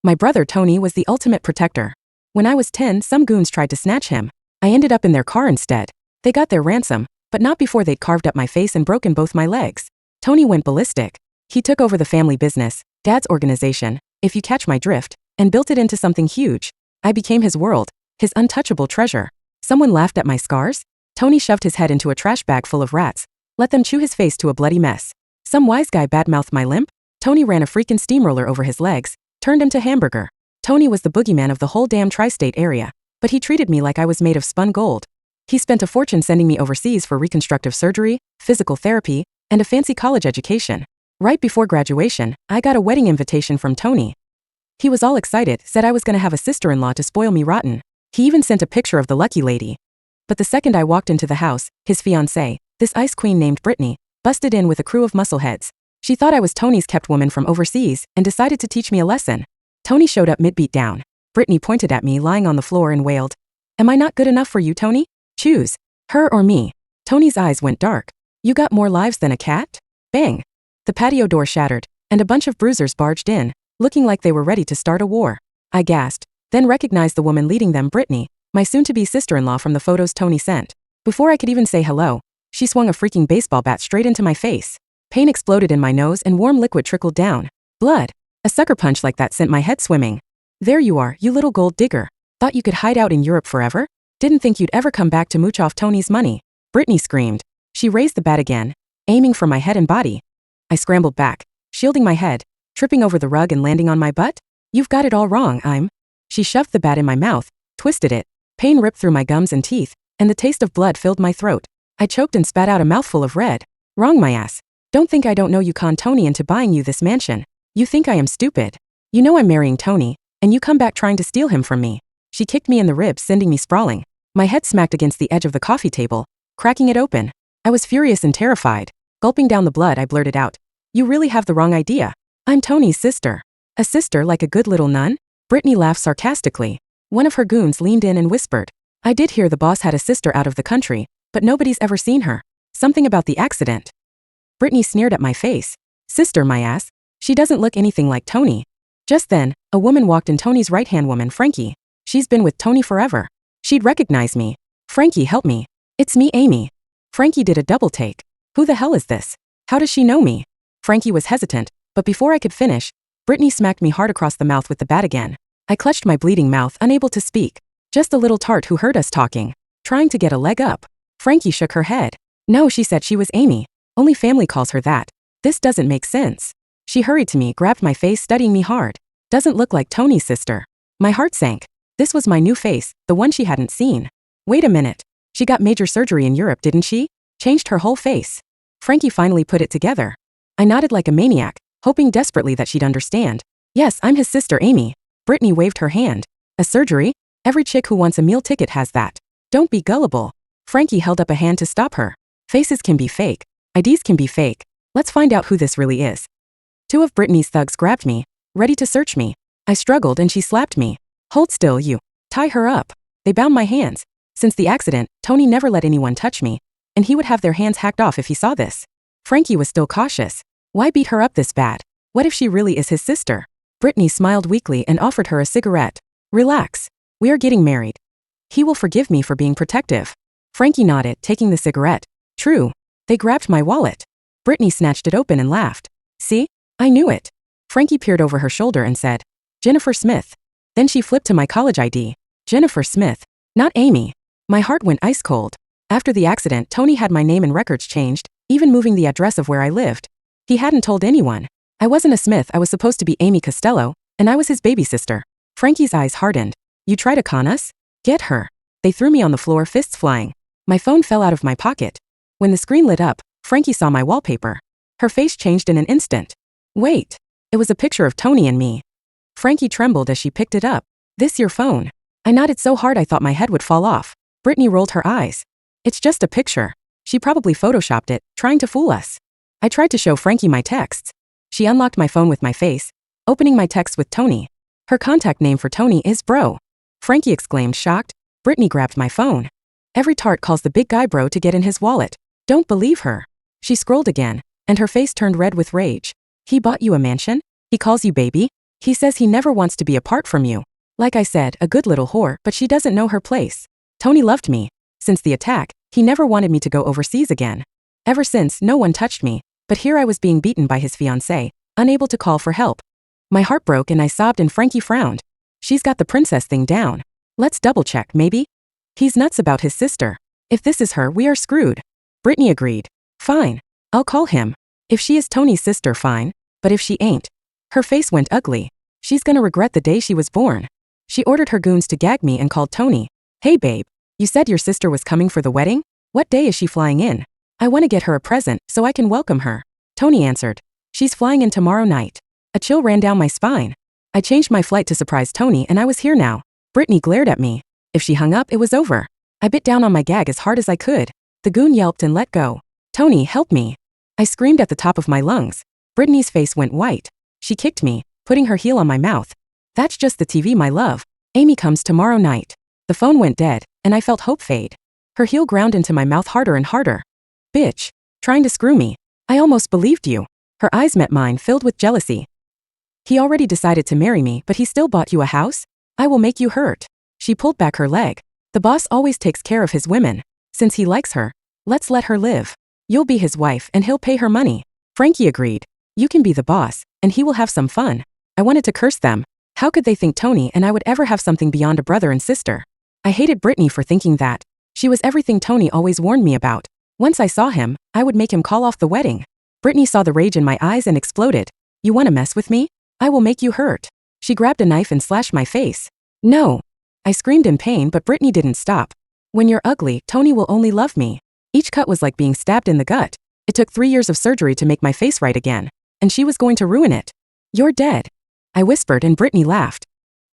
My brother Tony was the ultimate protector. When I was 10, some goons tried to snatch him. I ended up in their car instead. They got their ransom, but not before they'd carved up my face and broken both my legs. Tony went ballistic. He took over the family business, Dad's organization, if you catch my drift, and built it into something huge. I became his world, his untouchable treasure. Someone laughed at my scars? Tony shoved his head into a trash bag full of rats. Let them chew his face to a bloody mess. Some wise guy badmouthed my limp? Tony ran a freakin steamroller over his legs, turned him to hamburger. Tony was the boogeyman of the whole damn tri-state area, but he treated me like I was made of spun gold. He spent a fortune sending me overseas for reconstructive surgery, physical therapy, and a fancy college education. Right before graduation, I got a wedding invitation from Tony. He was all excited, said I was gonna have a sister-in-law to spoil me rotten. He even sent a picture of the lucky lady. But the second I walked into the house, his fiancée, this ice queen named Brittany, busted in with a crew of muscleheads. She thought I was Tony's kept woman from overseas and decided to teach me a lesson. Tony showed up mid-beat down. Brittany pointed at me lying on the floor and wailed, "Am I not good enough for you, Tony? Choose. Her or me." Tony's eyes went dark. "You got more lives than a cat?" Bang. The patio door shattered, and a bunch of bruisers barged in, looking like they were ready to start a war. I gasped, then recognized the woman leading them, Brittany, my soon-to-be sister-in-law from the photos Tony sent. Before I could even say hello, she swung a freaking baseball bat straight into my face. Pain exploded in my nose and warm liquid trickled down. Blood. A sucker punch like that sent my head swimming. "There you are, you little gold digger. Thought you could hide out in Europe forever? Didn't think you'd ever come back to mooch off Tony's money." Brittany screamed. She raised the bat again, aiming for my head and body. I scrambled back, shielding my head, tripping over the rug and landing on my butt. "You've got it all wrong, I'm." She shoved the bat in my mouth, twisted it. Pain ripped through my gums and teeth, and the taste of blood filled my throat. I choked and spat out a mouthful of red. "Wrong, my ass. Don't think I don't know you conned Tony into buying you this mansion. You think I am stupid. You know I'm marrying Tony, and you come back trying to steal him from me." She kicked me in the ribs, sending me sprawling. My head smacked against the edge of the coffee table, cracking it open. I was furious and terrified. Gulping down the blood, I blurted out, "You really have the wrong idea. I'm Tony's sister." "A sister like a good little nun?" Brittany laughed sarcastically. One of her goons leaned in and whispered, "I did hear the boss had a sister out of the country, but nobody's ever seen her. Something about the accident." Brittany sneered at my face. "Sister, my ass. She doesn't look anything like Tony." Just then, a woman walked in, Tony's right-hand woman, Frankie. She's been with Tony forever. She'd recognize me. "Frankie, help me. It's me, Amy." Frankie did a double take. "Who the hell is this? How does she know me?" Frankie was hesitant, but before I could finish, Brittany smacked me hard across the mouth with the bat again. I clutched my bleeding mouth, unable to speak. "Just a little tart who heard us talking, trying to get a leg up." Frankie shook her head. "No, she said she was Amy. Only family calls her that. This doesn't make sense." She hurried to me, grabbed my face, studying me hard. "Doesn't look like Tony's sister." My heart sank. This was my new face, the one she hadn't seen. "Wait a minute. She got major surgery in Europe, didn't she? Changed her whole face." Frankie finally put it together. I nodded like a maniac, hoping desperately that she'd understand. "Yes, I'm his sister, Amy." Brittany waved her hand. "A surgery? Every chick who wants a meal ticket has that. Don't be gullible." Frankie held up a hand to stop her. "Faces can be fake. IDs can be fake. Let's find out who this really is." Two of Brittany's thugs grabbed me, ready to search me. I struggled and she slapped me. "Hold still, you. Tie her up." They bound my hands. Since the accident, Tony never let anyone touch me, and he would have their hands hacked off if he saw this. Frankie was still cautious. Why beat her up this bad? What if she really is his sister? Brittany smiled weakly and offered her a cigarette. "Relax. We are getting married. He will forgive me for being protective." Frankie nodded, taking the cigarette. "True." They grabbed my wallet. Brittany snatched it open and laughed. "See? I knew it." Frankie peered over her shoulder and said, "Jennifer Smith." Then she flipped to my college ID. Jennifer Smith. Not Amy. My heart went ice cold. After the accident, Tony had my name and records changed, even moving the address of where I lived. He hadn't told anyone. I wasn't a Smith, I was supposed to be Amy Costello, and I was his baby sister. Frankie's eyes hardened. "You try to con us? Get her." They threw me on the floor, fists flying. My phone fell out of my pocket. When the screen lit up, Frankie saw my wallpaper. Her face changed in an instant. "Wait." It was a picture of Tony and me. Frankie trembled as she picked it up. "This your phone?" I nodded so hard I thought my head would fall off. Brittany rolled her eyes. "It's just a picture. She probably photoshopped it, trying to fool us." I tried to show Frankie my texts. She unlocked my phone with my face, opening my text with Tony. "Her contact name for Tony is Bro." Frankie exclaimed, shocked. Brittany grabbed my phone. "Every tart calls the big guy bro to get in his wallet. Don't believe her." She scrolled again, and her face turned red with rage. "He bought you a mansion? He calls you baby? He says he never wants to be apart from you. Like I said, a good little whore, but she doesn't know her place. Tony loved me. Since the attack, he never wanted me to go overseas again. Ever since, no one touched me, but here I was being beaten by his fiancée, unable to call for help. My heart broke and I sobbed and Frankie frowned. She's got the princess thing down. Let's double check, maybe? He's nuts about his sister. If this is her, we are screwed. Brittany agreed. Fine. I'll call him. If she is Tony's sister, fine, but if she ain't. Her face went ugly. She's gonna regret the day she was born. She ordered her goons to gag me and called Tony. Hey babe, you said your sister was coming for the wedding? What day is she flying in? I want to get her a present so I can welcome her. Tony answered. She's flying in tomorrow night. A chill ran down my spine. I changed my flight to surprise Tony and I was here now. Brittany glared at me. If she hung up, it was over. I bit down on my gag as hard as I could. The goon yelped and let go. Tony, help me. I screamed at the top of my lungs. Brittany's face went white. She kicked me, putting her heel on my mouth. That's just the TV, my love. Amy comes tomorrow night. The phone went dead, and I felt hope fade. Her heel ground into my mouth harder and harder. Bitch. Trying to screw me. I almost believed you. Her eyes met mine, filled with jealousy. He already decided to marry me, but he still bought you a house? I will make you hurt. She pulled back her leg. The boss always takes care of his women. Since he likes her, let's let her live. You'll be his wife and he'll pay her money. Frankie agreed. You can be the boss, and he will have some fun. I wanted to curse them. How could they think Tony and I would ever have something beyond a brother and sister? I hated Brittany for thinking that. She was everything Tony always warned me about. Once I saw him, I would make him call off the wedding. Brittany saw the rage in my eyes and exploded. You want to mess with me? I will make you hurt. She grabbed a knife and slashed my face. No. I screamed in pain, but Brittany didn't stop. When you're ugly, Tony will only love me. Each cut was like being stabbed in the gut. It took 3 years of surgery to make my face right again. And she was going to ruin it. You're dead. I whispered and Brittany laughed.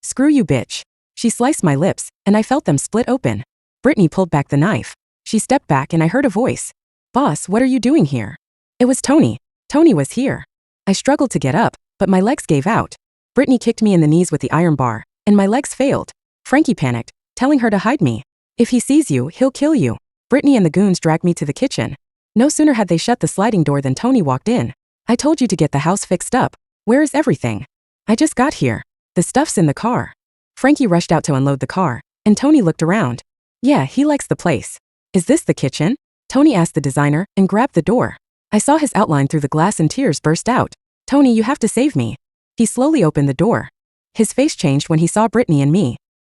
Screw you, bitch. She sliced my lips, and I felt them split open. Brittany pulled back the knife. She stepped back and I heard a voice. Boss, what are you doing here? It was Tony. Tony was here. I struggled to get up, but my legs gave out. Brittany kicked me in the knees with the iron bar, and my legs failed. Frankie panicked, telling her to hide me. If he sees you, he'll kill you. Brittany and the goons dragged me to the kitchen. No sooner had they shut the sliding door than Tony walked in. I told you to get the house fixed up. Where is everything? I just got here. The stuff's in the car. Frankie rushed out to unload the car, and Tony looked around. Yeah, he likes the place. Is this the kitchen? Tony asked the designer and grabbed the door. I saw his outline through the glass and tears burst out. Tony, you have to save me. He slowly opened the door. His face changed when he saw Brittany and me.